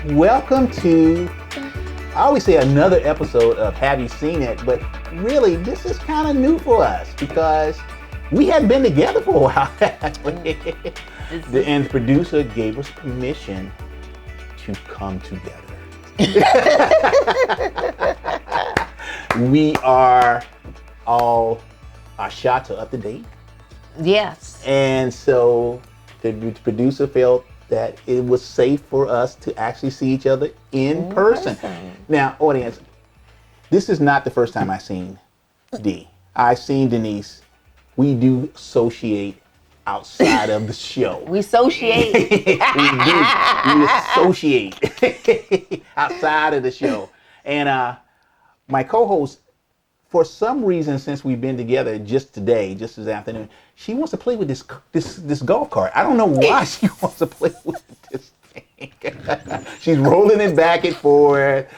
Welcome to, I always say another episode of Have You Seen It? But really, this is kind of new for us because we hadn't been together for a while. And the producer gave us permission to come together. We are all, our shots are up to date. Yes. And so the producer felt that it was safe for us to actually see each other in person. Now, audience, this is not the first time I've seen Dee. I've seen Denise. We do associate outside of the show. We associate. We do. We associate outside of the show. And my co-host, for some reason, since we've been together just today, just this afternoon, she wants to play with this golf cart. I don't know why she wants to play with this thing. She's rolling it back and forth.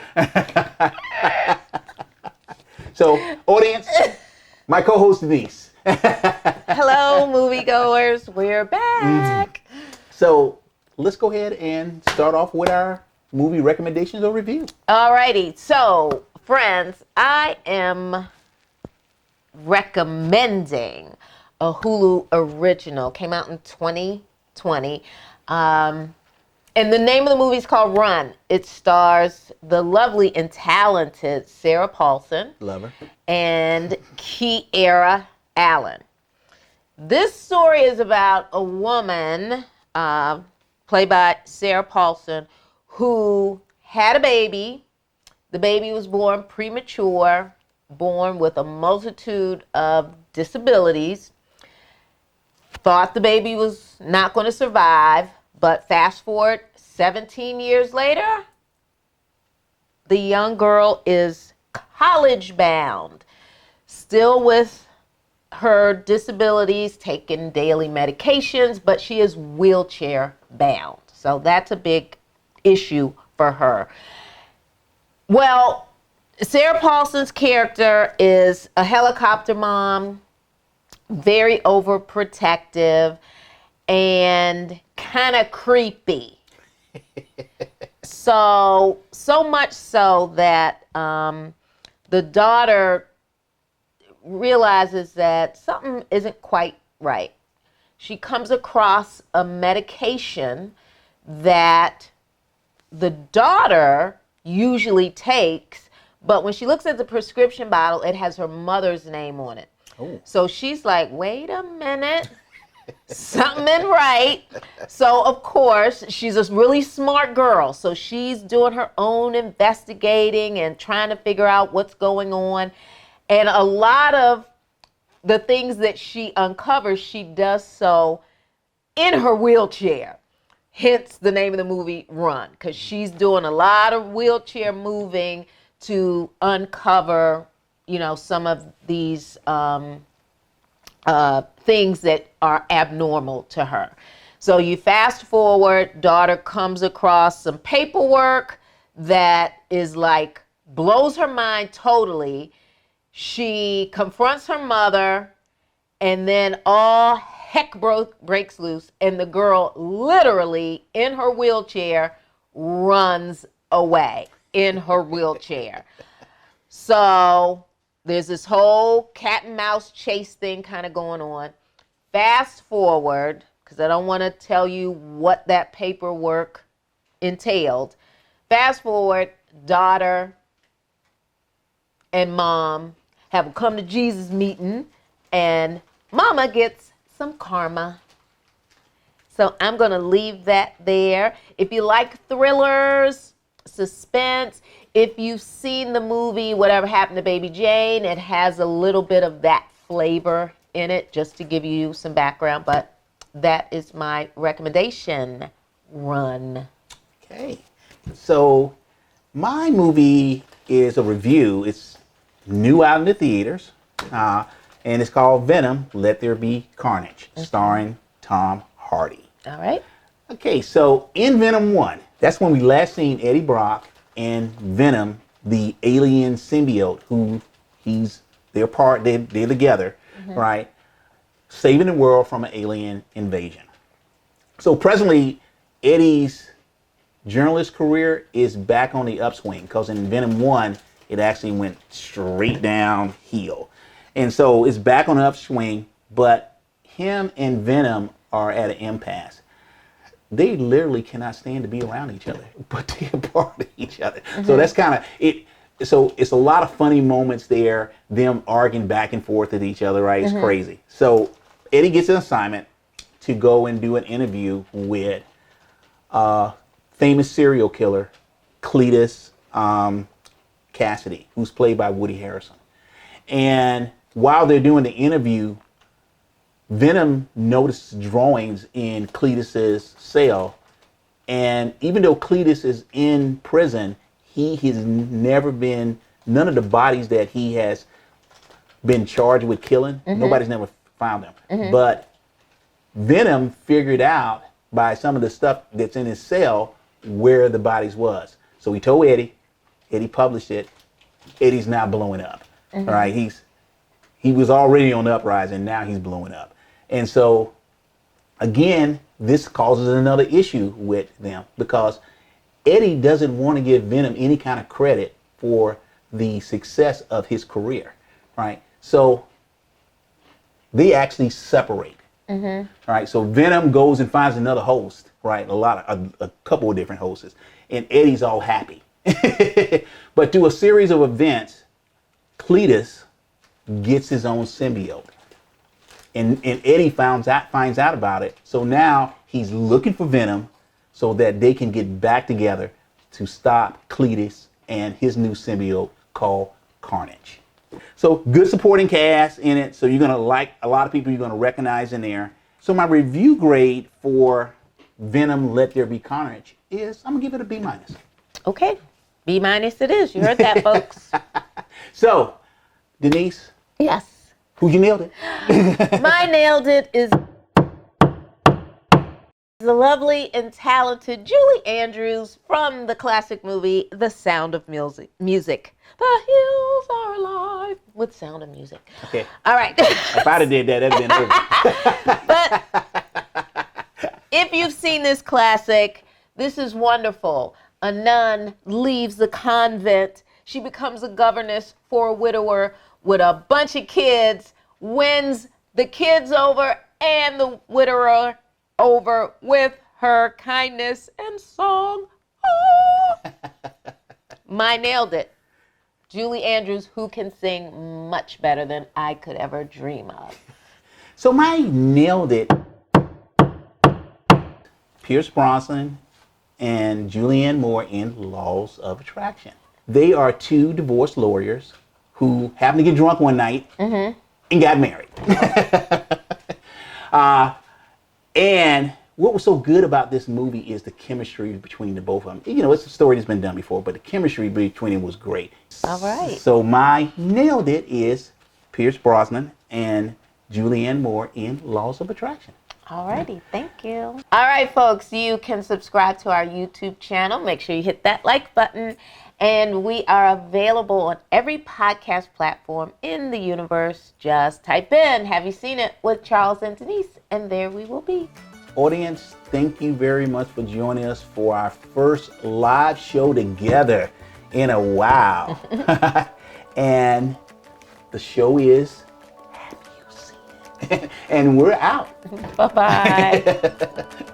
So, audience, my co-host Denise. Hello, moviegoers. We're back. So, let's go ahead and start off with our movie recommendations or review. Alrighty. So, friends, I am recommending a Hulu original. Came out in 2020. And the name of the movie is called Run. It stars the lovely and talented Sarah Paulson. Love her. And Kiera Allen. This story is about a woman, played by Sarah Paulson, who had a baby. The baby was born premature, born with a multitude of disabilities. Thought the baby was not going to survive, but fast forward 17 years later, the young girl is college bound, still with her disabilities, taking daily medications, but she is wheelchair bound. So that's a big issue for her. Well, Sarah Paulson's character is a helicopter mom, very overprotective and kind of creepy. So much so that the daughter realizes that something isn't quite right. She comes across a medication that the daughter usually takes, but when she looks at the prescription bottle, it has her mother's name on it. Oh. So she's like, wait a minute, something ain't right. So of course, she's a really smart girl. So she's doing her own investigating and trying to figure out what's going on. And a lot of the things that she uncovers, she does so in her wheelchair. Hence the name of the movie, Run, because she's doing a lot of wheelchair moving to uncover, some of these things that are abnormal to her. So you fast forward, daughter comes across some paperwork that is like, blows her mind totally. She confronts her mother, and then all heck breaks loose, and the girl literally in her wheelchair runs away in her wheelchair. So there's this whole cat and mouse chase thing kind of going on. Fast forward, because I don't want to tell you what that paperwork entailed. Fast forward, daughter and mom have a come to Jesus meeting, and mama gets some karma. So I'm going to leave that there. If you like thrillers, suspense, if you've seen the movie Whatever Happened to Baby Jane, it has a little bit of that flavor in it, just to give you some background. But that is my recommendation. Run. Okay. So my movie is a review. It's new out in the theaters. And it's called Venom, Let There Be Carnage, starring Tom Hardy. All right. Okay, so in Venom 1, that's when we last seen Eddie Brock and Venom, the alien symbiote, who they're together, right? Saving the world from an alien invasion. So presently, Eddie's journalist career is back on the upswing, because in Venom 1, it actually went straight downhill. And so it's back on the upswing, but him and Venom are at an impasse. They literally cannot stand to be around each other, but they are part of each other. So that's kind of it. So it's a lot of funny moments there, them arguing back and forth with each other, right? It's crazy. So Eddie gets an assignment to go and do an interview with famous serial killer Cletus Cassidy, who's played by Woody Harrelson. And while they're doing the interview, Venom notices drawings in Cletus's cell, and even though Cletus is in prison, he has never been, none of the bodies that he has been charged with killing, nobody's never found them. But Venom figured out by some of the stuff that's in his cell where the bodies was. So he told Eddie. Eddie published it. Eddie's now blowing up. All right, he was already on the uprise, and now he's blowing up. And so, again, this causes another issue with them, because Eddie doesn't want to give Venom any kind of credit for the success of his career, right? So they actually separate. All right, so Venom goes and finds another host, right? A couple of different hosts, and Eddie's all happy. But through a series of events, Cletus gets his own symbiote. And Eddie finds out about it. So now he's looking for Venom so that they can get back together to stop Cletus and his new symbiote called Carnage. So good supporting cast in it. So you're going to like a lot of people you're going to recognize in there. So my review grade for Venom Let There Be Carnage is, I'm going to give it a B-. Okay. B- it is. You heard that, folks. So, Denise. Yes. Who you nailed it? My nailed it is the lovely and talented Julie Andrews from the classic movie The Sound of Music. The hills are alive with Sound of Music. Okay. All right. If I'd have did that, that'd been over. But if you've seen this classic, this is wonderful. A nun leaves the convent. She becomes a governess for a widower with a bunch of kids, wins the kids over and the widower over with her kindness and song. Oh. My nailed it. Julie Andrews, who can sing much better than I could ever dream of. So my nailed it. Pierce Brosnan and Julianne Moore in Laws of Attraction. They are two divorced lawyers who happened to get drunk one night and got married. And what was so good about this movie is the chemistry between the both of them. You know, it's a story that's been done before, but the chemistry between them was great. All right. So my nailed it is Pierce Brosnan and Julianne Moore in Laws of Attraction. Alrighty, thank you. All right, folks, you can subscribe to our YouTube channel. Make sure you hit that like button. And we are available on every podcast platform in the universe. Just type in, have you seen it with Charles and Denise? And there we will be. Audience, thank you very much for joining us for our first live show together in a while. And the show is Have You Seen It? And we're out. Bye-bye.